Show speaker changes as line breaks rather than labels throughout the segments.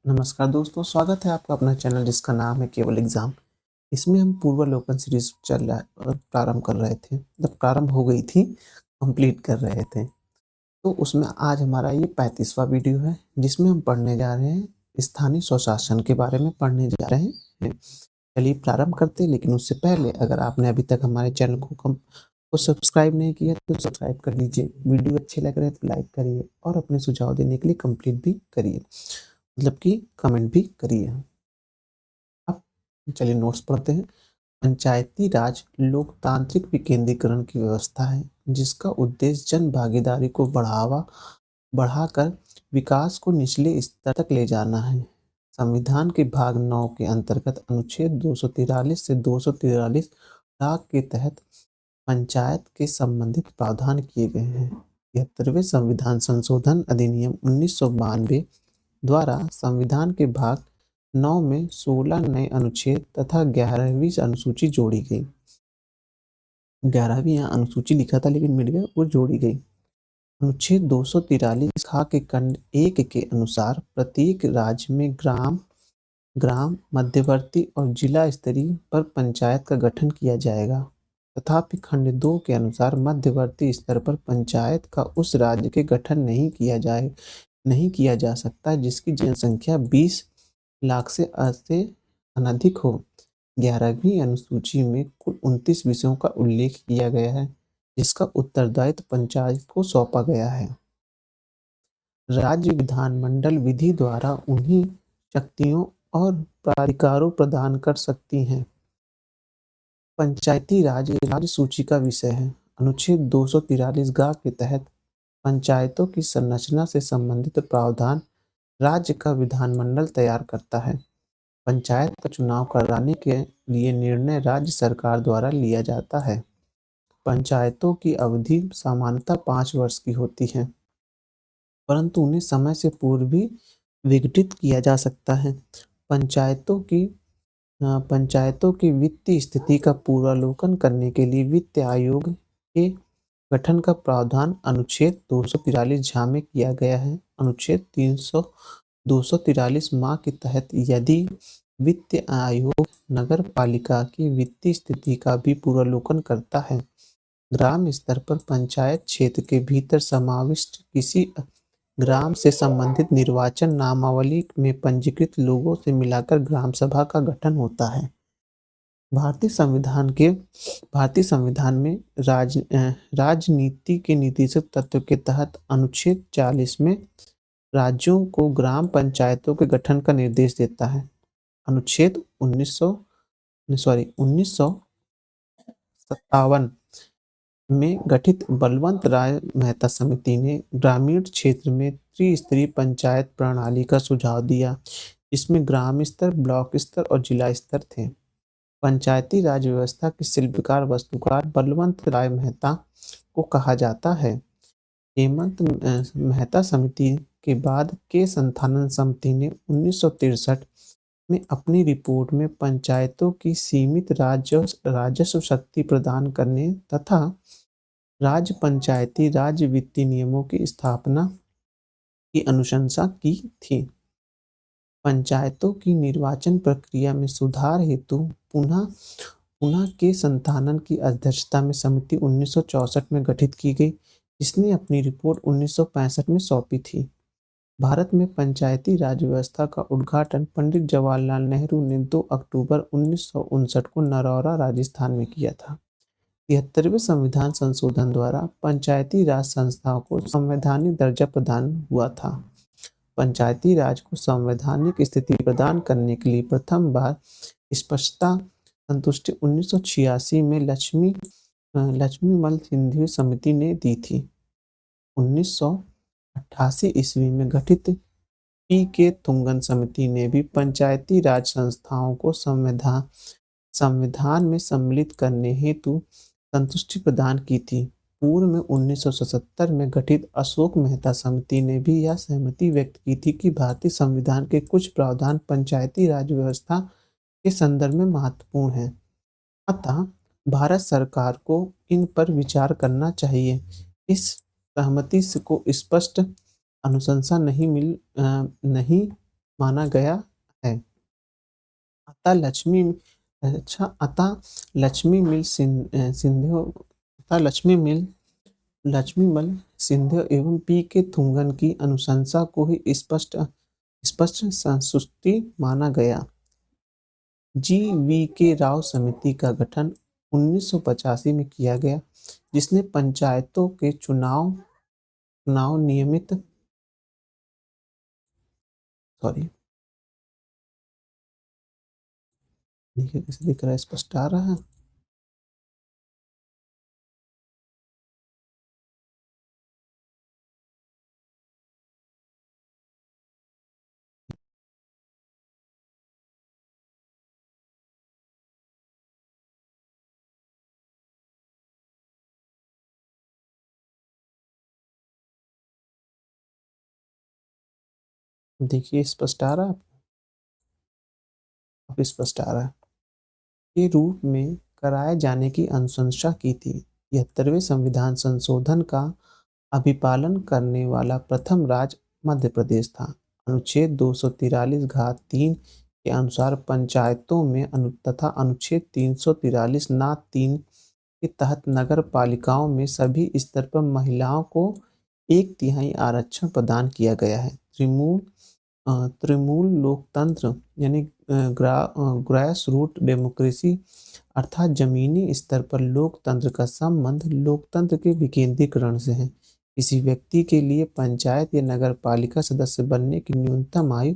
नमस्कार दोस्तों, स्वागत है आपका अपना चैनल जिसका नाम है केवल एग्ज़ाम। इसमें हम पूर्वावलोकन सीरीज़ चल रहा है प्रारंभ कर रहे थे, मतलब प्रारंभ हो गई थी, कंप्लीट कर रहे थे। तो उसमें आज हमारा ये 35वां वीडियो है, जिसमें हम पढ़ने जा रहे हैं स्थानीय स्वशासन के बारे में पढ़ने जा रहे हैं। चलिए प्रारंभ करते हैं, लेकिन उससे पहले अगर आपने अभी तक हमारे चैनल को सब्सक्राइब नहीं किया तो सब्सक्राइब कर लीजिए। वीडियो अच्छे लग रहे हैं तो लाइक करिए और अपने सुझाव देने के लिए कंप्लीट भी करिए, मतलब कि कमेंट भी करिए। अब चलिए नोट्स पढ़ते हैं। पंचायती राज लोकतांत्रिक विकेंद्रीकरण की व्यवस्था है, जिसका उद्देश्य जन भागीदारी को बढ़ाकर विकास को निचले स्तर तक ले जाना है। संविधान के भाग 9 के अंतर्गत अनुच्छेद 243 से 243 भाग के तहत पंचायत के संबंधित प्रावधान किए गए हैं। 73वें संविधान संशोधन अधिनियम 1992 द्वारा संविधान के भाग 9 में 16 नए अनुच्छेद तथा 11वीं अनुसूची जोड़ी गई। 11वीं यहाँ अनुसूची लिखा था लेकिन मिट गया, वो जोड़ी गई। अनुच्छेद 243 खा के खंड 1 के अनुसार प्रत्येक राज्य में ग्राम ग्राम मध्यवर्ती और जिला स्तरीय पर पंचायत का गठन किया जाएगा। तथापि खंड 2 के अनुसार मध्यवर्ती स्तर पर पंचायत का उस राज्य के गठन नहीं किया जा सकता जिसकी जनसंख्या 20 लाख से अनधिक हो। 11वीं अनुसूची में कुल 29 विषयों का उल्लेख किया गया है, जिसका उत्तरदायित्व पंचायत को सौंपा गया है। राज्य विधानमंडल विधि द्वारा उन्हीं शक्तियों और प्राधिकारों प्रदान कर सकती हैं। पंचायती राज राज्य सूची का विषय है। अनुच्छेद 243 गा के तहत पंचायतों की संरचना से संबंधित प्रावधान राज्य का विधानमंडल तैयार करता है। पंचायत का चुनाव कराने के लिए निर्णय राज्य सरकार द्वारा लिया जाता है। पंचायतों की अवधि सामान्यतः 5 वर्ष की होती है, परंतु उन्हें समय से पूर्व भी विघटित किया जा सकता है। पंचायतों की वित्तीय स्थिति का पूर्वावलोकन करने के लिए वित्त आयोग के गठन का प्रावधान अनुच्छेद 243 झा में किया गया है। अनुच्छेद 243 माह के तहत यदि वित्त आयोग नगर पालिका की वित्तीय स्थिति का भी पूर्वावलोकन करता है, ग्राम स्तर पर पंचायत क्षेत्र के भीतर समाविष्ट किसी ग्राम से संबंधित निर्वाचन नामावली में पंजीकृत लोगों से मिलाकर ग्राम सभा का गठन होता है। भारतीय संविधान में राजनीति के नीतिगत तत्व के तहत अनुच्छेद 40 में राज्यों को ग्राम पंचायतों के गठन का निर्देश देता है। अनुच्छेद 1957 में गठित बलवंत राय मेहता समिति ने ग्रामीण क्षेत्र में त्रिस्तरीय पंचायत प्रणाली का सुझाव दिया, जिसमें ग्राम स्तर, ब्लॉक स्तर और जिला स्तर थे। पंचायती राज व्यवस्था के शिल्पकार वास्तुकार बलवंत राय मेहता को कहा जाता है। हेमंत मेहता समिति के बाद के संथानन समिति ने 1963 में अपनी रिपोर्ट में पंचायतों की सीमित राजस्व शक्ति प्रदान करने तथा राज्य पंचायती राज वित्तीय नियमों की स्थापना की अनुशंसा की थी। पंचायतों की निर्वाचन प्रक्रिया में सुधार हेतु पुनः के संथानन की अध्यक्षता में समिति 1964 में गठित की गई, जिसने अपनी रिपोर्ट 1965 में सौंपी थी। भारत में पंचायती राज व्यवस्था का उद्घाटन पंडित जवाहरलाल नेहरू ने 2 अक्टूबर 1959 को नरौरा, राजस्थान में किया था। 73वें संविधान संशोधन द्वारा पंचायती राज संस्थाओं को संवैधानिक दर्जा प्रदान हुआ था। पंचायती राज को संवैधानिक स्थिति प्रदान करने के लिए प्रथम बार स्पष्टता संतुष्टि 1986 में लक्ष्मीमल सिंधिया समिति ने दी थी। 1988 ईस्वी में गठित पी.के. तुंगन समिति ने भी पंचायती राज संस्थाओं को संविधान में सम्मिलित करने हेतु संतुष्टि प्रदान की थी। पूर्व में 1977 में गठित अशोक मेहता समिति ने भी यह सहमति व्यक्त की थी कि भारतीय संविधान के कुछ प्रावधान पंचायती राज व्यवस्था के संदर्भ में महत्वपूर्ण हैं, अतः भारत सरकार को इन पर विचार करना चाहिए। इस सहमति को स्पष्ट अनुशंसा नहीं माना गया है। अतः लक्ष्मी अच्छा अतः लक्ष्मी मिल सिंधियों अतः लक्ष्मीमल सिंधिया एवं पी के थुंगन की अनुशंसा को ही स्पष्ट स्पष्ट संस्तुति माना गया। जी वी के राव समिति का गठन 1985 में किया गया, जिसने पंचायतों के चुनाव नियमित सॉरी देखिए कैसे दिख रहा है, स्पष्ट आ रहा है। देखिए स्पष्ट आ रहा है, अब स्पष्ट आ रहा है। के रूप में कराए जाने की अनुशंसा की थी। 73वें संविधान संशोधन का अभिपालन करने वाला प्रथम राज्य मध्य प्रदेश था। अनुच्छेद 243 घात 3 के अनुसार पंचायतों में तथा अनुच्छेद 343 नात 3 के तहत नगर पालिकाओं में सभी स्तर पर महिलाओं को 1/3 आरक्षण प्रदान किया गया है। तृणमूल लोकतंत्र यानी ग्रास रूट डेमोक्रेसी अर्थात जमीनी स्तर पर लोकतंत्र का संबंध लोकतंत्र के विकेंद्रीकरण से है। किसी व्यक्ति के लिए पंचायत या नगर पालिका सदस्य बनने की न्यूनतम आयु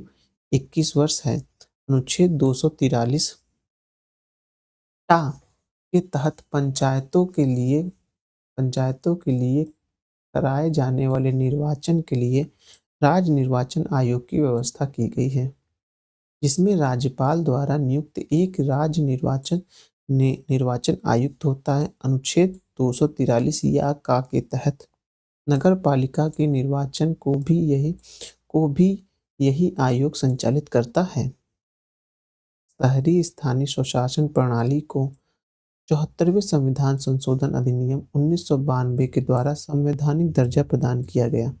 21 वर्ष है। अनुच्छेद 243 टा के तहत पंचायतों के लिए कराए जाने वाले निर्वाचन के लिए राज्य निर्वाचन आयोग की व्यवस्था की गई है, जिसमें राज्यपाल द्वारा नियुक्त एक राज्य निर्वाचन आयुक्त होता है। अनुच्छेद 243 या का के तहत नगर पालिका के निर्वाचन को भी यही आयोग संचालित करता है। शहरी स्थानीय स्वशासन प्रणाली को 74वें संविधान संशोधन अधिनियम 1992 के द्वारा संवैधानिक दर्जा प्रदान किया गया।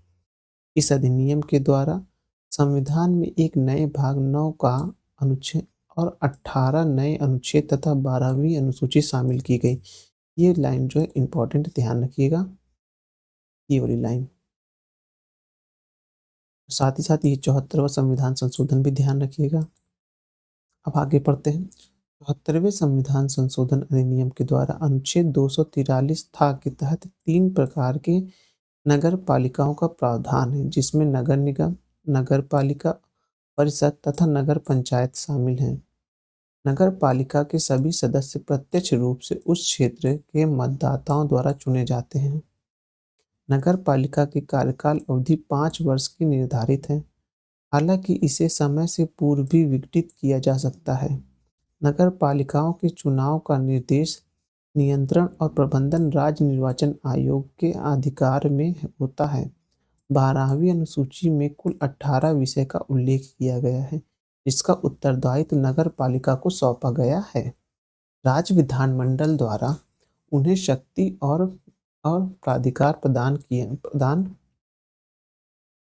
इस अधिनियम के द्वारा संविधान में एक नए भाग 9 का अनुच्छेद और 18 नए अनुच्छेद तथा 12वीं अनुसूची शामिल की गई। ये लाइन जो है इम्पोर्टेंट, ध्यान रखिएगा ये वाली लाइन। साथ ही साथ ये 74वां संविधान संशोधन भी ध्यान रखिएगा। अब आगे पढ़ते हैं। 74वें संविधान संशोधन अधिनियम के द्वारा अनुच्छेद 243 था के तहत 3 प्रकार के नगर पालिकाओं का प्रावधान है, जिसमें नगर निगम, नगर पालिका परिषद तथा नगर पंचायत शामिल हैं। नगर पालिका के सभी सदस्य प्रत्यक्ष रूप से उस क्षेत्र के मतदाताओं द्वारा चुने जाते हैं। नगर पालिका की कार्यकाल अवधि 5 वर्ष की निर्धारित है, हालांकि इसे समय से पूर्व भी विघटित किया जा सकता है। नगर पालिकाओं के चुनाव का निर्देश, नियंत्रण और प्रबंधन राज्य निर्वाचन आयोग के अधिकार में होता है। 12वीं अनुसूची में कुल 18 विषय का उल्लेख किया गया है, जिसका उत्तरदायित्व नगर पालिका को सौंपा गया है। राज्य विधानमंडल द्वारा उन्हें शक्ति और प्राधिकार प्रदान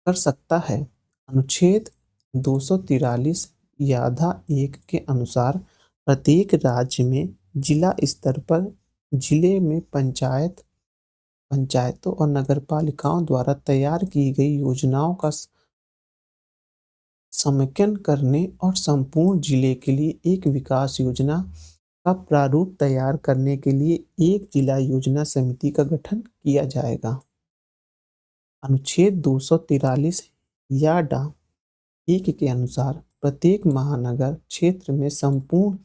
कर सकता है। अनुच्छेद 243 याधा 1 के अनुसार प्रत्येक राज्य में जिला स्तर पर जिले में पंचायतों और नगरपालिकाओं द्वारा तैयार की गई योजनाओं का समेकन करने और संपूर्ण जिले के लिए एक विकास योजना का प्रारूप तैयार करने के लिए एक जिला योजना समिति का गठन किया जाएगा। अनुच्छेद 243 या डा 1 के अनुसार प्रत्येक महानगर क्षेत्र में संपूर्ण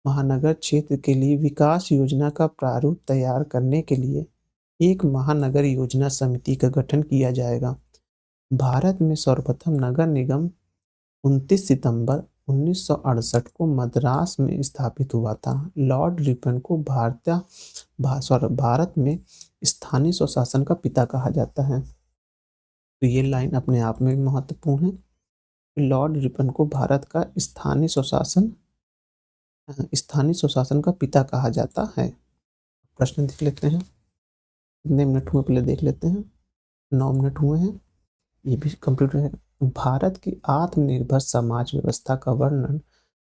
महानगर क्षेत्र के लिए विकास योजना का प्रारूप तैयार करने के लिए एक महानगर योजना समिति का गठन किया जाएगा। भारत में सर्वप्रथम नगर निगम 29 सितंबर 1968 को मद्रास में स्थापित हुआ था। लॉर्ड रिपन को भारत में स्थानीय स्वशासन का पिता कहा जाता है। तो ये लाइन अपने आप में महत्वपूर्ण है। लॉर्ड रिपन को भारत का स्थानीय स्वशासन का पिता कहा जाता है। प्रश्न देख लेते हैं, कितने मिनट हुए पहले देख लेते हैं। 9 मिनट हुए हैं, ये भी कंप्लीट है। भारत की आत्मनिर्भर समाज व्यवस्था का वर्णन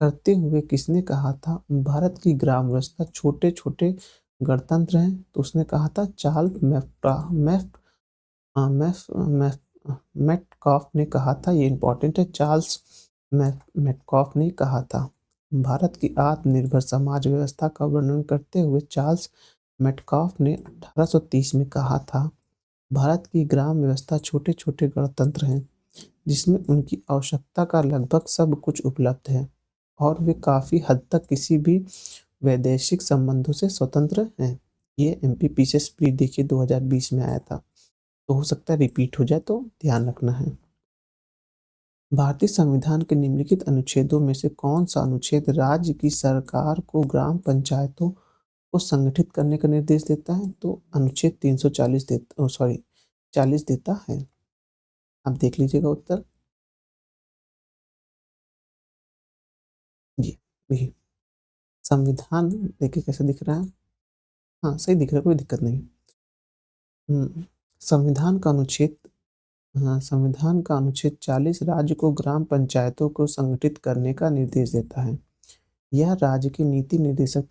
करते हुए किसने कहा था भारत की ग्राम व्यवस्था छोटे-छोटे गणतंत्र हैं? तो उसने कहा था चार्ल्स मेटकॉफ ने कहा था, ये इम्पोर्टेंट है, चार्ल्स मेटकॉफ ने कहा था। भारत की आत्मनिर्भर समाज व्यवस्था का वर्णन करते हुए चार्ल्स मेटकॉफ ने 1830 में कहा था, भारत की ग्राम व्यवस्था छोटे-छोटे गणतंत्र हैं, जिसमें उनकी आवश्यकता का लगभग सब कुछ उपलब्ध है और वे काफ़ी हद तक किसी भी वैदेशिक संबंधों से स्वतंत्र हैं। ये एमपीपीसीएस प्री देखिए 2020 में आया था, तो हो सकता है रिपीट हो जाए, तो ध्यान रखना है। भारतीय संविधान के निम्नलिखित अनुच्छेदों में से कौन-सा अनुच्छेद राज्य की सरकार को ग्राम पंचायतों को संगठित करने का निर्देश देता है? तो अनुच्छेद 340 40 देता है। आप देख लीजिएगा उत्तर। जी, वही। संविधान देखिए कैसे दिख रहा है? हाँ, सही दिख रहा है, कोई दिक्कत नहीं। हुँ, संविधान का अनुच्छेद संविधान का अनुच्छेद 40 राज्य को ग्राम पंचायतों को संगठित करने का निर्देश देता है। यह राज्य के नीति निर्देशक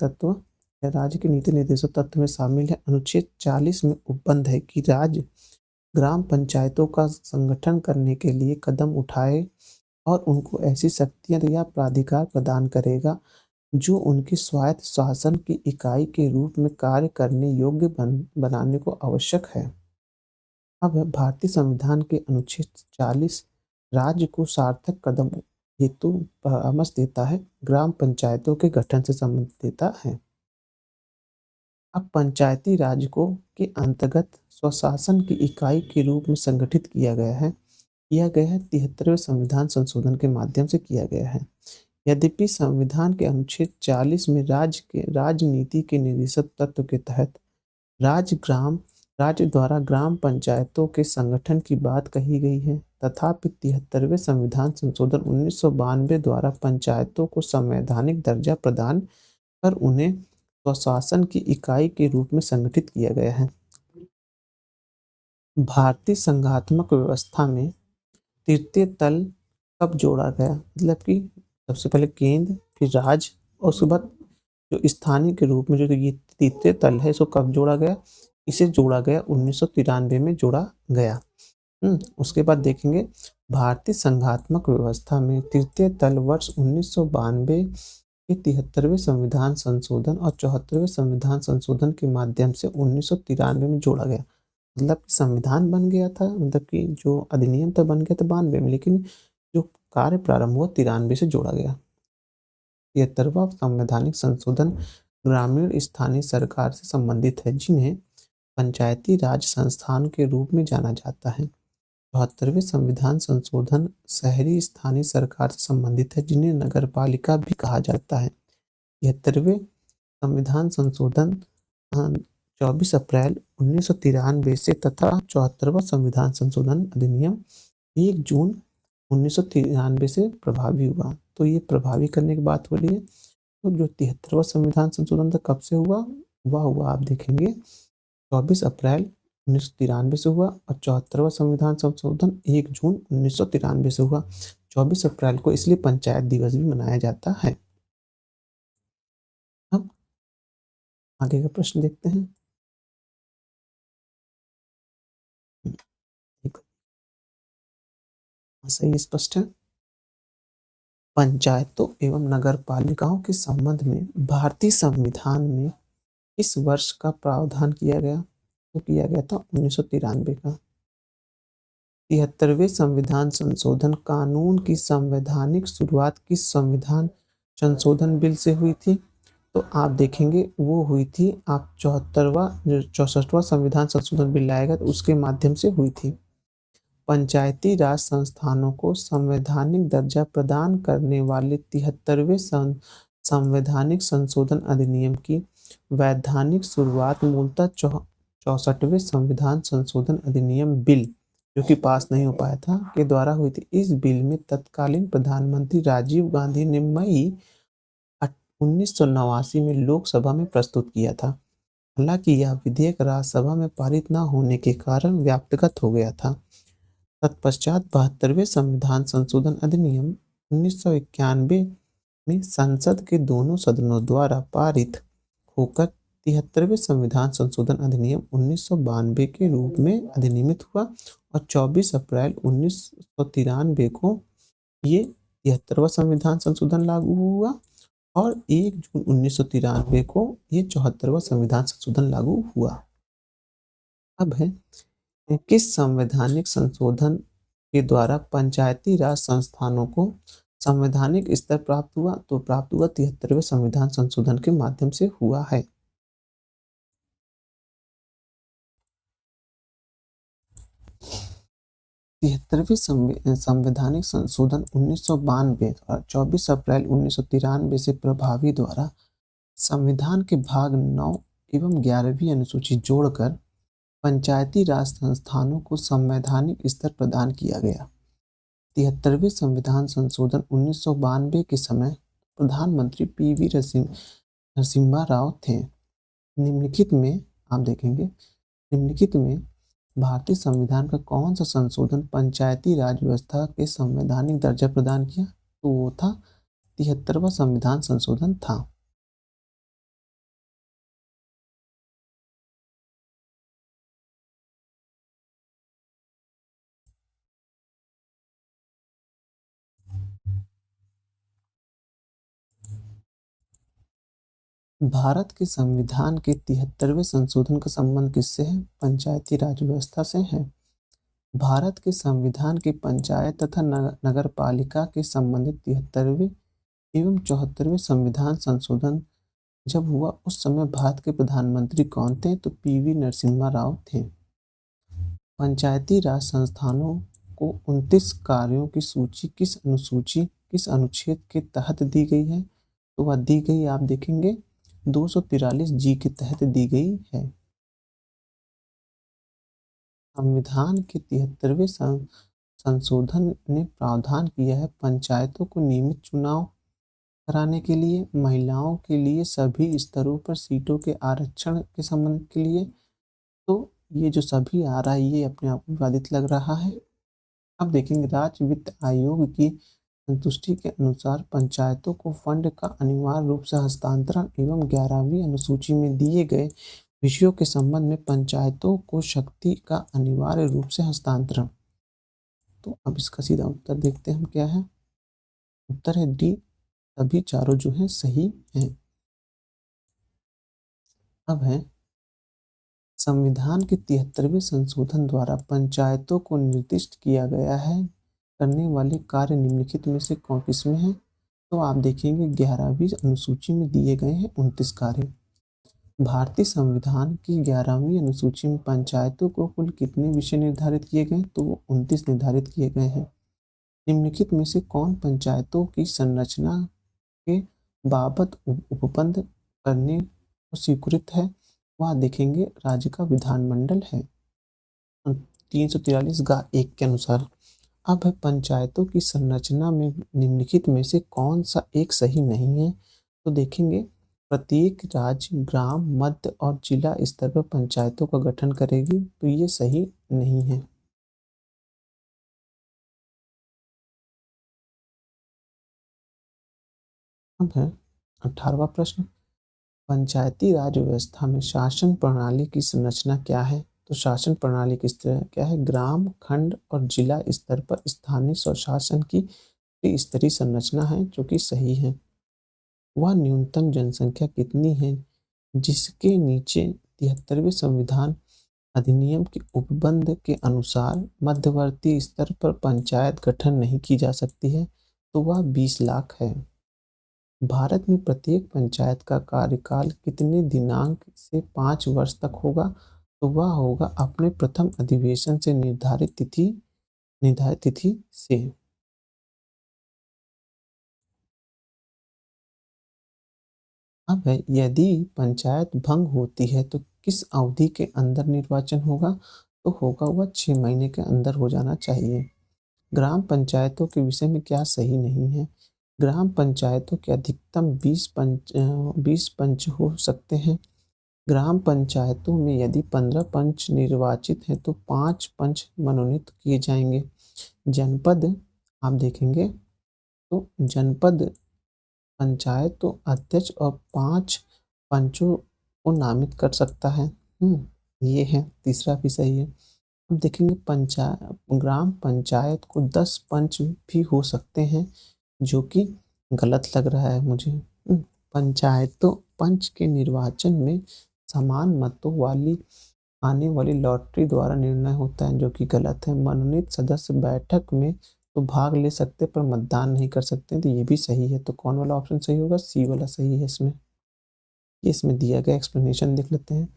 तत्व में शामिल है। अनुच्छेद 40 में उपबंध है कि राज्य ग्राम पंचायतों का संगठन करने के लिए कदम उठाए और उनको ऐसी शक्तियाँ या प्राधिकार प्रदान करेगा, जो उनकी स्वायत्त शासन की इकाई के रूप में कार्य करने योग्य बनाने को आवश्यक है। अब भारतीय संविधान के अनुच्छेद 40 राज्य को सार्थक कदम हेतु परामर्श देता है, ग्राम पंचायतों के गठन से संबंध देता है। अब पंचायती राज को के अंतर्गत स्वशासन की इकाई के रूप में संगठित किया गया है 73वें संविधान संशोधन के माध्यम से किया गया है। यद्यपि संविधान के अनुच्छेद 40 में राजनीति के निर्देशक तत्व के तहत राज्य ग्राम राज्य द्वारा ग्राम पंचायतों के संगठन की बात कही गई है, तथापि 73वें संविधान संशोधन 1992 द्वारा पंचायतों को संवैधानिक दर्जा प्रदान कर उन्हें स्वशासन की इकाई के रूप में संगठित किया गया है। भारतीय संघात्मक व्यवस्था में तृतीय तल कब जोड़ा गया? मतलब कि सबसे पहले केंद्र, फिर राज्य और उसके बाद जो स्थानीय के रूप में जो ये तृतीय तल है, इसको कब जोड़ा गया? इसे जोड़ा गया 1993 में जोड़ा गया। उसके बाद देखेंगे भारतीय संघात्मक व्यवस्था में तृतीय तल वर्ष 1992 के 73वें संविधान संशोधन और 74वें संविधान संशोधन के माध्यम से 1993 में जोड़ा गया। मतलब संविधान बन गया था, मतलब कि जो अधिनियम था बन गया था 92 में, लेकिन जो कार्य प्रारंभ हुआ 93 से जोड़ा गया। 73वां संवैधानिक संशोधन ग्रामीण स्थानीय सरकार से संबंधित है, जिन्हें पंचायती राज संस्थान के रूप में जाना जाता है। 74वें संविधान संशोधन शहरी स्थानीय सरकार से संबंधित है, जिन्हें नगरपालिका भी कहा जाता है। 73वें संविधान संशोधन 24 अप्रैल 1993 से तथा 74वां संविधान संशोधन अधिनियम 1 जून 1993 से प्रभावी हुआ। तो ये प्रभावी करने की बात हो रही है। तो जो 73वां संविधान संशोधन था कब से हुआ? वह हुआ आप देखेंगे 24 अप्रैल 1993 से हुआ और 74वां संविधान संशोधन 1 जून 1993 से हुआ। 24 अप्रैल को इसलिए पंचायत दिवस भी मनाया जाता है। अब आगे का प्रश्न देखते हैं। देखो, सही स्पष्ट है। पंचायतों एवं नगरपालिकाओं के संबंध में भारतीय संविधान में इस वर्ष का प्रावधान किया गया, तो किया गया था 1993 का। 73वें संविधान संशोधन कानून की संवैधानिक शुरुआत किस संविधान संशोधन बिल से हुई थी? तो आप देखेंगे वो हुई थी आप 64वां संविधान संशोधन बिल लाएगा तो उसके माध्यम से हुई थी। पंचायती राज संस्थानों को संवैधानिक दर्जा प्रदान करने वाले 73वें संवैधानिक संशोधन अधिनियम की वैधानिक शुरुआत मूलतः 64वें संविधान संशोधन अधिनियम बिल, जो कि पास नहीं हो पाया था, के द्वारा हुई थी। इस बिल में तत्कालीन प्रधानमंत्री राजीव गांधी ने मई 1989 में लोकसभा में प्रस्तुत किया था। हालांकि यह विधेयक राज्यसभा में पारित न होने के कारण व्याप्तगत हो गया था। तत्पश्चात 72वें संविधान संशोधन अधिनियम 1991 में संसद के दोनों सदनों द्वारा पारित होकर 73वें संविधान संशोधन अधिनियम 1992 के रूप में अधिनियमित हुआ और 24 अप्रैल 1993 को ये 73वां संविधान संशोधन लागू हुआ और 1 जून 1993 को ये 74वां संविधान संशोधन लागू हुआ। अब है किस संवैधानिक संशोधन के द्वारा पंचायती राज संस्थानों को संवैधानिक स्तर प्राप्त हुआ? तो प्राप्त हुआ 73वें संविधान संशोधन के माध्यम से हुआ है। 73वें संवैधानिक संशोधन 1992 और 24 अप्रैल 1993 से प्रभावी द्वारा संविधान के भाग 9 एवं 11वीं अनुसूची जोड़कर पंचायती राज संस्थानों को संवैधानिक स्तर प्रदान किया गया। 73वें संविधान संशोधन 1992 के समय प्रधानमंत्री पीवी नरसिम्हा राव थे। निम्नलिखित में आप देखेंगे, निम्नलिखित में भारतीय संविधान का कौन सा संशोधन पंचायती राज व्यवस्था के संवैधानिक दर्जा प्रदान किया? तो वो था 73वां संविधान संशोधन था। भारत के संविधान के 73वें संशोधन का संबंध किससे है? पंचायती राज व्यवस्था से है। भारत के संविधान के पंचायत तथा नगर पालिका के संबंधित 73वें एवं 74वें संविधान संशोधन जब हुआ उस समय भारत के प्रधानमंत्री कौन थे? तो पीवी नरसिम्हा राव थे। पंचायती राज संस्थानों को 29 कार्यों की सूची किस अनुच्छेद के तहत दी गई है? तो वह दी गई, आप देखेंगे, 243 जी के तहत दी गई है। संविधान के 73वें संशोधन ने प्रावधान किया है पंचायतों को नियमित चुनाव कराने के लिए, महिलाओं के लिए सभी स्तरों पर सीटों के आरक्षण के संबंध के लिए। तो ये जो सभी आ रहा है ये अपने आप में विवादित लग रहा है। अब देखेंगे, राज्य वित्त आयोग की संतुष्टि के अनुसार पंचायतों को फंड का अनिवार्य रूप से हस्तांतरण एवं 11वीं अनुसूची में दिए गए विषयों के संबंध में पंचायतों को शक्ति का अनिवार्य रूप से हस्तांतरण। तो अब इसका सीधा उत्तर देखते हैं हम क्या है। उत्तर है डी, सभी चारों जो है सही हैं। अब है संविधान के 73वें संशोधन द्वारा पंचायतों को निर्दिष्ट किया गया है करने वाले कार्य निम्नलिखित में से कौन किसमें है? तो आप देखेंगे 11वीं अनुसूची में दिए गए हैं 29 कार्य। भारतीय संविधान की 11वीं अनुसूची में पंचायतों को कुल कितने विषय निर्धारित किए गए? तो वो 29 निर्धारित किए गए हैं। निम्नलिखित में से कौन पंचायतों की संरचना के बाबत उपबंध करने को स्वीकृत है? वह देखेंगे राज्य का विधानमंडल है 343 गा 1 के अनुसार। अब है पंचायतों की संरचना में निम्नलिखित में से कौन सा एक सही नहीं है? तो देखेंगे, प्रत्येक राज्य ग्राम, मध्य और जिला स्तर पर पंचायतों का गठन करेगी, तो ये सही नहीं है। अब है 18वां प्रश्न, पंचायती राज व्यवस्था में शासन प्रणाली की संरचना क्या है? तो शासन प्रणाली किस तरह क्या है? ग्राम, खंड और जिला स्तर पर स्थानीय स्वशासन की त्रिस्तरीय संरचना है जो कि सही है। वह न्यूनतम जनसंख्या कितनी है जिसके नीचे 73वें संविधान अधिनियम के उपबंध के अनुसार मध्यवर्ती स्तर पर पंचायत गठन नहीं की जा सकती है? तो वह 20 लाख है। भारत में प्रत्येक पंचायत का कार्यकाल कितने दिनांक से 5 वर्ष तक होगा? तो वह होगा अपने प्रथम अधिवेशन से निर्धारित तिथि से। अब है, यदि पंचायत भंग होती है तो किस अवधि के अंदर निर्वाचन होगा? तो होगा वह 6 महीने के अंदर हो जाना चाहिए। ग्राम पंचायतों के विषय में क्या सही नहीं है? ग्राम पंचायतों के अधिकतम 20 पंच हो सकते हैं। ग्राम पंचायतों में यदि 15 पंच निर्वाचित हैं तो 5 पंच मनोनीत किए जाएँगे। जनपद आप देखेंगे तो जनपद पंचायत तो अध्यक्ष और 5 पंचों को नामित कर सकता है। ये है, तीसरा भी सही है। अब देखेंगे ग्राम पंचायत को 10 पंच भी हो सकते हैं, जो कि गलत लग रहा है मुझे। पंचायतों पंच के निर्वाचन में समान मतों वाली आने वाली लॉटरी द्वारा निर्णय होता है, जो कि गलत है। मनोनीत सदस्य बैठक में तो भाग ले सकते पर मतदान नहीं कर सकते, तो ये भी सही है। तो कौन वाला ऑप्शन सही होगा? सी वाला सही है इसमें। ये इसमें दिया गया एक्सप्लेनेशन देख लेते हैं।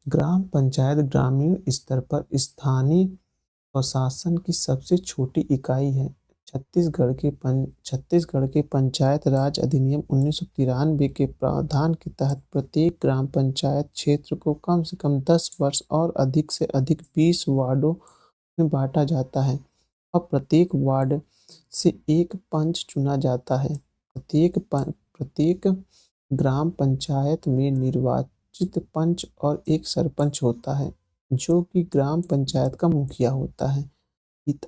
ग्राम पंचायत ग्रामीण स्तर पर स्थानीय स्वशासन की सबसे छोटी इकाई है। छत्तीसगढ़ के पंचायत राज अधिनियम 1993 के प्रावधान के तहत प्रत्येक ग्राम पंचायत क्षेत्र को कम से कम 10 वर्ष और अधिक से अधिक 20 वार्डों में बांटा जाता है और प्रत्येक वार्ड से एक पंच चुना जाता है। प्रत्येक ग्राम पंचायत में निर्वाचित पंच और एक सरपंच होता है, जो कि ग्राम पंचायत का मुखिया होता है।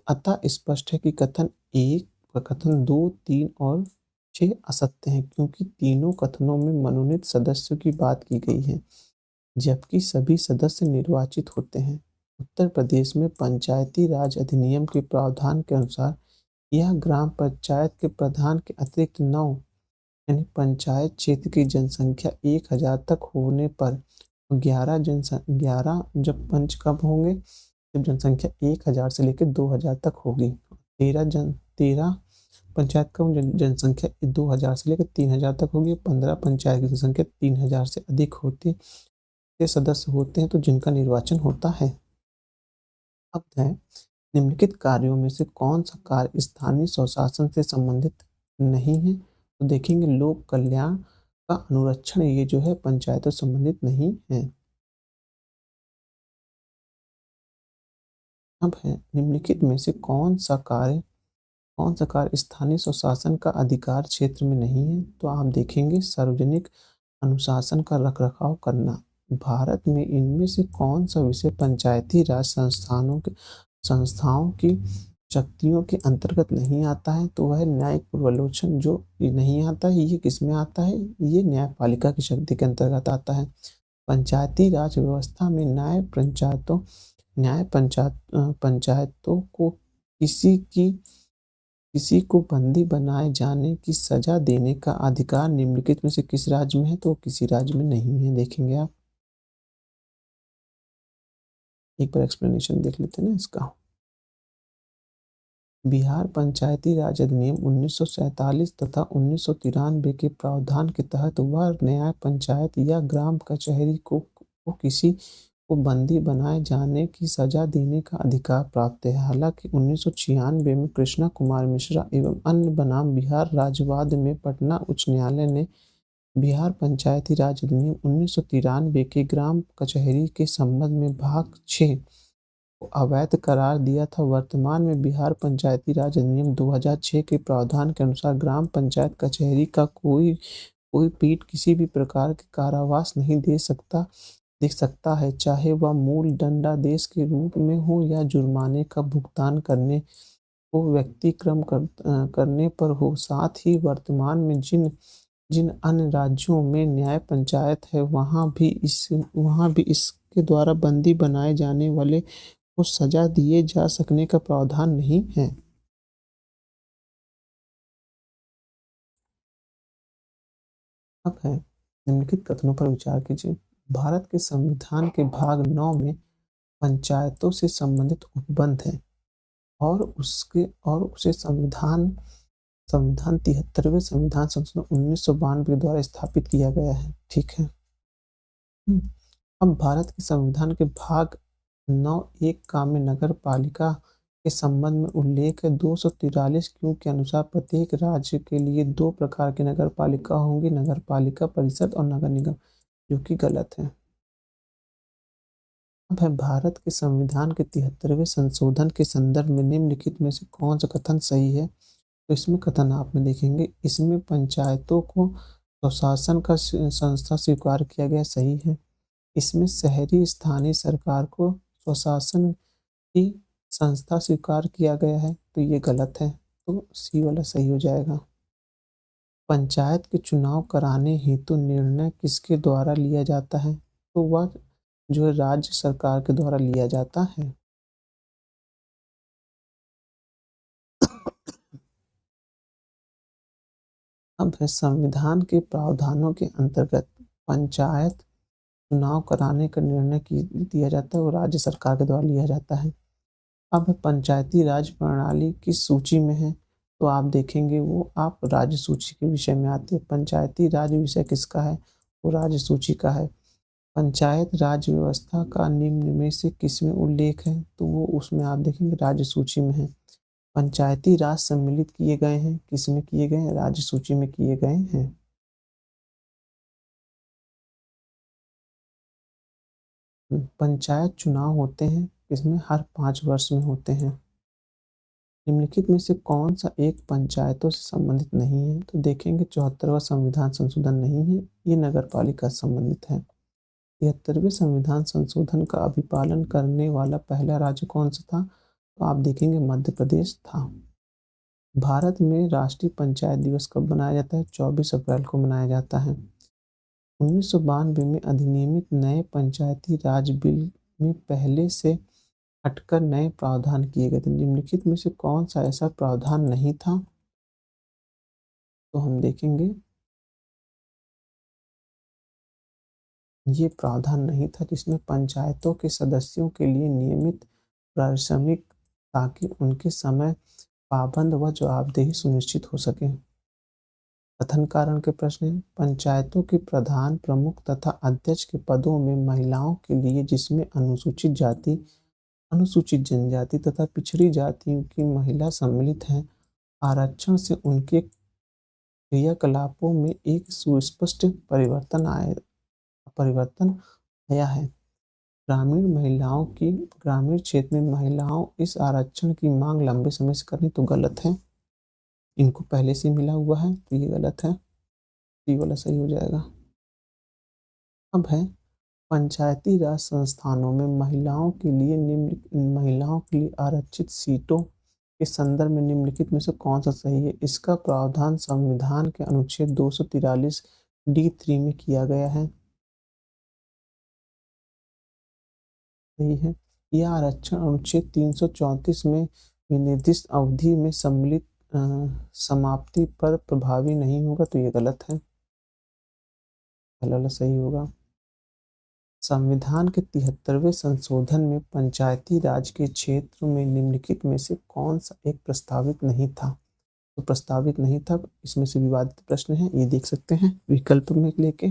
अतः स्पष्ट है कि कथन 1, कथन 2, 3 और 6 असत्य हैं, क्योंकि तीनों कथनों में मनोनीत सदस्यों की बात की गई है, जबकि सभी सदस्य निर्वाचित होते हैं। उत्तर प्रदेश में पंचायती राज अधिनियम के प्रावधान के अनुसार यह ग्राम पंचायत के प्रधान के अतिरिक्त 9 यानी पंचायत क्षेत्र की जनसंख्या 1000 तक होने पर 11 जब पंच कब होंगे? जब जनसंख्या 1000 से लेकर 2000 तक होगी। 13 पंचायत का जनसंख्या 2000 से लेकर 3000 तक होगी। 15 पंचायत की जनसंख्या 3000 से अधिक होती के सदस्य होते हैं, तो जिनका निर्वाचन होता है। अब है, निम्नलिखित कार्यों में से कौन सा कार्य स्थानीय स्वशासन से संबंधित नहीं है? तो देखेंगे लोक कल्याण का अनुरक्षण, ये जो है पंचायतों से संबंधित नहीं है। अब है, निम्नलिखित में से कौन सा कार्य स्थानीय स्वशासन का अधिकार क्षेत्र में नहीं है? तो आप देखेंगे सार्वजनिक अनुशासन का रखरखाव करना। भारत में इनमें से कौन सा विषय पंचायती राज संस्थाओं की शक्तियों के अंतर्गत नहीं आता है? तो वह न्यायिक पूर्वालोचन जो नहीं आता है, ये किसमें आता है? ये न्यायपालिका की शक्ति के अंतर्गत आता है। पंचायती राज व्यवस्था में पंचायतों को किसी को बंदी बनाए जाने की सजा देने का अधिकार निम्नलिखित में से किस राज्य में है? तो किसी राज्य में नहीं है। देखेंगे आप, एक बार एक्सप्लेनेशन देख लेते हैं ना इसका। बिहार पंचायती राज अधिनियम 1947 तथा 1993 के प्रावधान के तहत वह न्याय पंचायत या ग्राम कचहरी को किसी को बंदी बनाए जाने की सजा देने का अधिकार प्राप्त है। हालांकि 1996 में कृष्णा कुमार मिश्रा एवं अन्य बनाम बिहार राज्यवाद में पटना उच्च न्यायालय ने बिहार पंचायती राज अधिनियम 1993 के ग्राम कचहरी के संबंध में भाग 6 को अवैध करार दिया था। वर्तमान में बिहार पंचायती राज अधिनियम 2006 के प्रावधान के अनुसार ग्राम पंचायत कचहरी का कोई पीठ किसी भी प्रकार के कारावास नहीं दे सकता है, चाहे वह मूल दंडादेश के रूप में हो या जुर्माने का भुगतान करने पर हो। साथ ही वर्तमान में जिन जिन अन्य राज्यों में न्याय पंचायत है, वहाँ भी इसके द्वारा बंदी बनाए जाने वाले को सजा दिए जा सकने का प्रावधान नहीं है। अब है, निम्नलिखित कथनों पर विचार कीजिए। भारत के संविधान के भाग 9 में पंचायतों से संबंधित उपबंध है और उसे संविधान संविधान 73वें संविधान संशोधन 1992 के द्वारा स्थापित किया गया है। ठीक है। अब भारत के संविधान के भाग 9(1) का में नगर पालिका के संबंध में उल्लेख है। 243 क्यों के अनुसार प्रत्येक राज्य के लिए 2 प्रकार की नगर पालिका होंगी, नगर पालिका परिषद और नगर निगम, जो कि गलत है। अब है, भारत के संविधान के 73वें संशोधन के संदर्भ में निम्नलिखित में से कौन सा कथन सही है? तो इसमें कथन आप में देखेंगे, इसमें पंचायतों को स्वशासन का संस्था स्वीकार किया गया सही है। इसमें शहरी स्थानीय सरकार को स्वशासन की संस्था स्वीकार किया गया है, तो ये गलत है। तो सी वाला सही हो जाएगा। पंचायत के चुनाव कराने हेतु निर्णय किसके द्वारा लिया जाता है? तो वह जो है राज्य सरकार के द्वारा लिया जाता है। अब है संविधान के प्रावधानों के अंतर्गत पंचायत चुनाव कराने का निर्णय की दिया जाता है, वो राज्य सरकार के द्वारा लिया जाता है। अब पंचायती राज प्रणाली किस सूची में है? तो आप देखेंगे वो आप राज्य सूची के विषय में आती है। पंचायती राज विषय किसका है? वो राज्य सूची का है। पंचायत राज व्यवस्था का निम्न में से किसमें उल्लेख है? तो वो उसमें आप देखेंगे राज्य सूची में है। पंचायती राज सम्मिलित किए गए हैं, किसमें किए गए हैं? राज्य सूची में किए गए हैं। पंचायत चुनाव होते हैं, इसमें हर 5 वर्ष में होते हैं। निम्नलिखित में से कौन सा एक पंचायतों से संबंधित नहीं है? तो देखेंगे 74वां संविधान संशोधन नहीं है, ये नगर पालिका से संबंधित है। 73वें संविधान संशोधन का अभिपालन करने वाला पहला राज्य कौन सा था? तो आप देखेंगे मध्य प्रदेश था। भारत में राष्ट्रीय पंचायत दिवस कब मनाया जाता है? 24 अप्रैल को मनाया जाता है। 1992 में अधिनियमित नए पंचायती राज बिल में पहले से हटकर नए प्रावधान किए गए थे। निम्नलिखित में से कौन सा ऐसा प्रावधान नहीं था? तो हम देखेंगे ये प्रावधान नहीं था जिसमें पंचायतों के सदस्यों के लिए नियमित पारिश्रमिक ताकि उनके समय पाबंद व जवाबदेही सुनिश्चित हो सके। कथन कारण के प्रश्न हैं। पंचायतों के प्रधान प्रमुख तथा अध्यक्ष के पदों में महिलाओं के लिए जिसमें अनुसूचित जाति अनुसूचित जनजाति तथा पिछड़ी जातियों की महिला सम्मिलित हैं, आरक्षण से उनके क्रियाकलापों में एक सुस्पष्ट परिवर्तन आया है। ग्रामीण क्षेत्र में महिलाओं इस आरक्षण की मांग लंबे समय से करनी तो गलत है। इनको पहले से मिला हुआ है, तो ये गलत है। ये वाला सही हो जाएगा। अब है पंचायती राज संस्थानों में महिलाओं के लिए आरक्षित सीटों के संदर्भ में निम्नलिखित में से कौन सा सही है? इसका प्रावधान संविधान के अनुच्छेद 243 D3 में किया गया है। सही है। यह आरक्षण अनुच्छेद 334 में निर्दिष्ट अवधि में सम्मिलित समाप्ति पर प्रभावी नहीं होगा, तो ये गलत है। पहला वाला सही होगा। संविधान के 73वें संशोधन में पंचायती राज के क्षेत्र में निम्नलिखित में से कौन सा एक प्रस्तावित नहीं था? तो प्रस्तावित नहीं था, इसमें से विवादित प्रश्न है, ये देख सकते हैं विकल्प में लेके।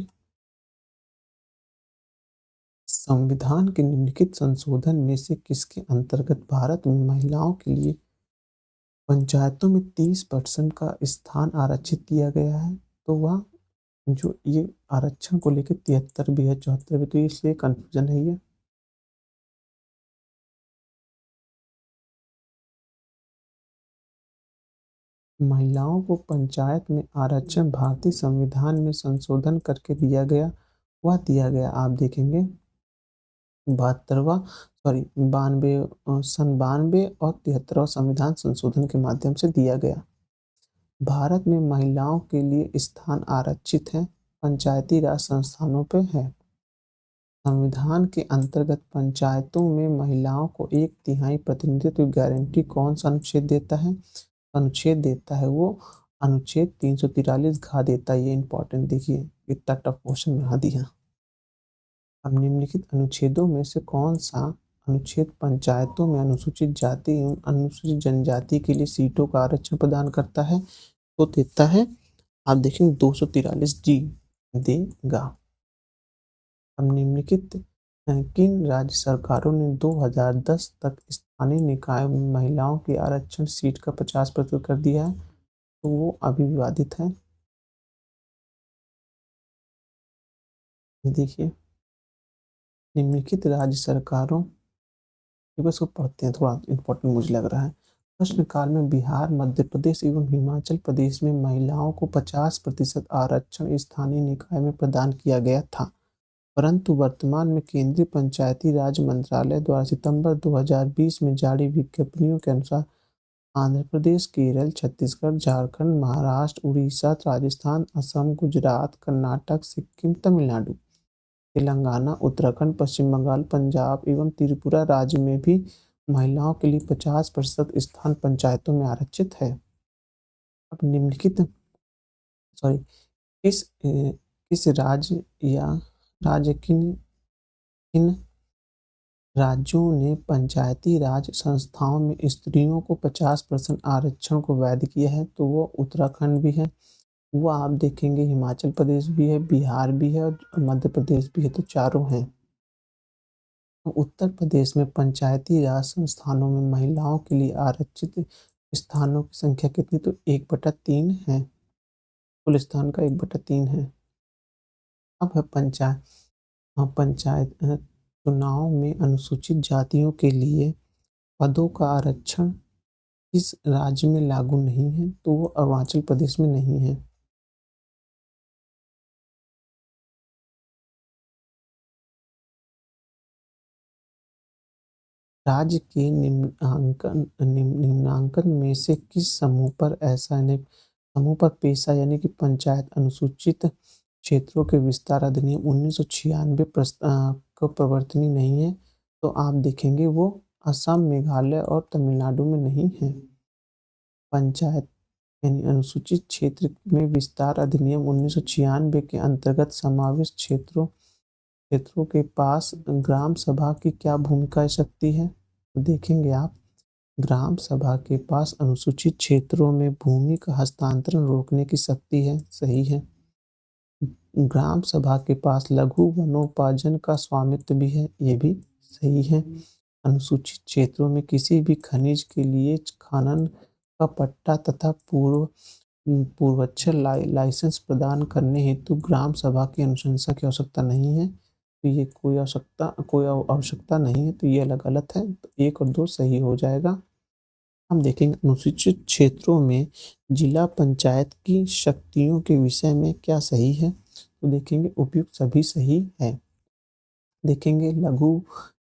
संविधान के निम्नलिखित संशोधन में से किसके अंतर्गत भारत में महिलाओं के लिए पंचायतों में 30% का स्थान आरक्षित किया गया है? तो वह जो ये आरक्षण को लेकर 73 भी है, 74 भी, तो इसलिए कंफ्यूजन है ये। महिलाओं को पंचायत में आरक्षण भारतीय संविधान में संशोधन करके दिया गया, वह दिया गया आप देखेंगे 92 और 73वां संविधान संशोधन के माध्यम से दिया गया। भारत में महिलाओं के लिए स्थान आरक्षित है, पंचायती राज संस्थानों पे है। संविधान के अंतर्गत पंचायतों में महिलाओं को 1/3 प्रतिनिधित्व की गारंटी कौन सा अनुच्छेद देता है? अनुच्छेद देता है वो अनुच्छेद 343 घ देता है। ये इंपॉर्टेंट देखिए, इतना टफ क्वेश्चन बना दिया। अब निम्नलिखित अनुच्छेदों में से कौन सा अनुच्छेद पंचायतों में अनुसूचित जाति एवं अनुसूचित जनजाति के लिए सीटों का आरक्षण प्रदान करता है? तो देता है आप देखेंगे 243 देगा। अब निम्नलिखित किन राज्य सरकारों ने 2010 तक स्थानीय निकाय में महिलाओं की आरक्षण सीट का 50% कर दिया है? तो वो अभी विवादित है। देखिए निम्नलिखित राज्य सरकारों, ये बस को पढ़ते हैं, थोड़ा इम्पोर्टेंट मुझे लग रहा है। प्रश्नकाल में बिहार, मध्य प्रदेश एवं हिमाचल प्रदेश में महिलाओं को 50% आरक्षण स्थानीय निकाय में प्रदान किया गया था, परंतु वर्तमान में केंद्रीय पंचायती राज मंत्रालय द्वारा सितंबर 2020 में जारी विज्ञप्तियों के अनुसार आंध्र प्रदेश, केरल, छत्तीसगढ़, झारखंड, महाराष्ट्र, उड़ीसा, राजस्थान, असम, गुजरात, कर्नाटक, सिक्किम, तमिलनाडु, तेलंगाना, उत्तराखंड, पश्चिम बंगाल, पंजाब एवं त्रिपुरा राज्य में भी महिलाओं के लिए 50% स्थान पंचायतों में आरक्षित है। अब निम्नलिखित सॉरी किस राज्य या राज्य किन राज्यों ने पंचायती राज संस्थाओं में स्त्रियों को 50% आरक्षण को वैध किया है? तो वो उत्तराखंड भी है, वो आप देखेंगे हिमाचल प्रदेश भी है, बिहार भी है और मध्य प्रदेश भी है, तो चारों हैं। उत्तर प्रदेश में पंचायती राज संस्थानों में महिलाओं के लिए आरक्षित स्थानों की संख्या कितनी? तो 1/3 है, कुल स्थान का 1/3 है। अब है पंचायत चुनाव में अनुसूचित जातियों के लिए पदों का आरक्षण किस राज्य में लागू नहीं है? तो वो अरुणाचल प्रदेश में नहीं है। राज्य के निम्नांकन में से किस समूह पर पेशा यानी कि पंचायत अनुसूचित क्षेत्रों के विस्तार अधिनियम 1996 को प्रवर्तनीय नहीं है? तो आप देखेंगे वो असम, मेघालय और तमिलनाडु में नहीं है। पंचायत यानी अनुसूचित क्षेत्र में विस्तार अधिनियम 1996 के अंतर्गत समाविष्ट क्षेत्रों के पास ग्राम सभा की क्या भूमिका शक्ति है? तो देखेंगे आप, ग्राम सभा के पास अनुसूचित क्षेत्रों में भूमि का हस्तांतरण रोकने की शक्ति है, सही है। ग्राम सभा के पास लघु वनोपार्जन का स्वामित्व भी है, ये भी सही है। अनुसूचित क्षेत्रों में किसी भी खनिज के लिए खनन का पट्टा तथा पूर्वच्छर लाइसेंस प्रदान करने हेतु ग्राम सभा की अनुशंसा की आवश्यकता नहीं है, तो ये कोई आवश्यकता नहीं है, तो ये अलग गलत है, तो 1 और 2 सही हो जाएगा। हम देखेंगे अनुसूचित क्षेत्रों में जिला पंचायत की शक्तियों के विषय में क्या सही है? तो देखेंगे उपयुक्त सभी सही है। देखेंगे लघु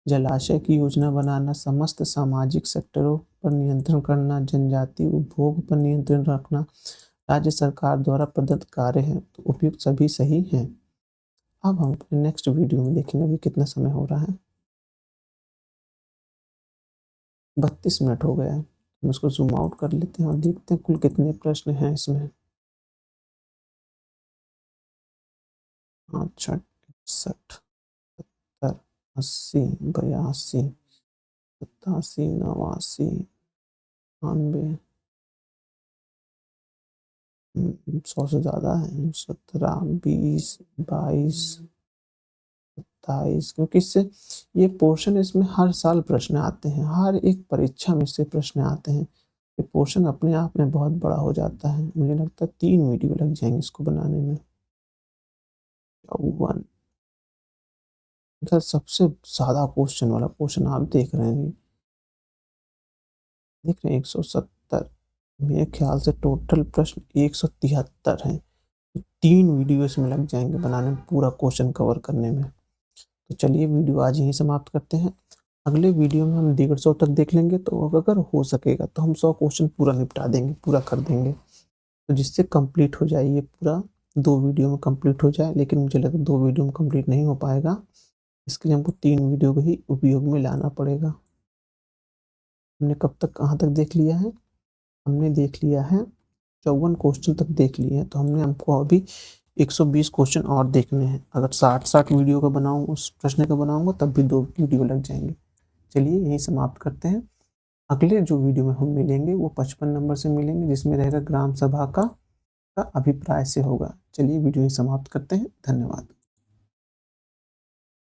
जलाशय की योजना बनाना, समस्त सामाजिक सेक्टरों पर नियंत्रण करना, जनजातीय उपभोग पर नियंत्रण रखना राज्य सरकार द्वारा प्रदत्त कार्य हैं, तो उपयुक्त सभी सही हैं। अब हम अपने नेक्स्ट वीडियो में देखेंगे अभी कितना समय हो रहा है, 32 मिनट हो गया है। हम इसको जूम आउट कर लेते हैं और देखते हैं कुल कितने प्रश्न हैं इसमें। अच्छा, 61, 70, 80, 82, 87, 89, 92, 100 से ज़्यादा है, 17, 20, 22, 27, क्योंकि इससे ये पोर्शन इसमें हर साल प्रश्न आते हैं, हर एक परीक्षा में से प्रश्न आते हैं। ये पोर्शन अपने आप में बहुत बड़ा हो जाता है, मुझे लगता है 3 वीडियो लग जाएंगे इसको बनाने में। 54 सर सबसे ज़्यादा क्वेश्चन वाला क्वेश्चन आप देख रहे हैं, 170, मेरे ख्याल से टोटल प्रश्न 173 हैं, तो 3 वीडियो इसमें लग जाएंगे बनाने में, पूरा क्वेश्चन कवर करने में। तो चलिए वीडियो आज यहीं समाप्त करते हैं। अगले वीडियो में हम 150 तक देख लेंगे, तो अगर हो सकेगा तो हम 100 क्वेश्चन पूरा निपटा देंगे, पूरा कर देंगे, तो जिससे कंप्लीट हो जाए ये पूरा 2 वीडियो में कंप्लीट हो जाए। लेकिन मुझे लगता है 2 वीडियो में कंप्लीट नहीं हो पाएगा, इसके लिए हमको 3 वीडियो को ही उपयोग में लाना पड़ेगा। हमने कब तक कहाँ तक देख लिया है? हमने देख लिया है 54 क्वेश्चन तक देख लिए हैं, तो हमको अभी 120 क्वेश्चन और देखने हैं। अगर 60 वीडियो का बनाऊँ, उस प्रश्न का बनाऊंगा, तब भी 2 वीडियो लग जाएंगे। चलिए यही समाप्त करते हैं। अगले जो वीडियो में हम मिलेंगे वो 55 नंबर से मिलेंगे, जिसमें रहेगा ग्राम सभा का अभिप्राय से होगा। चलिए वीडियो ही समाप्त करते हैं। धन्यवाद।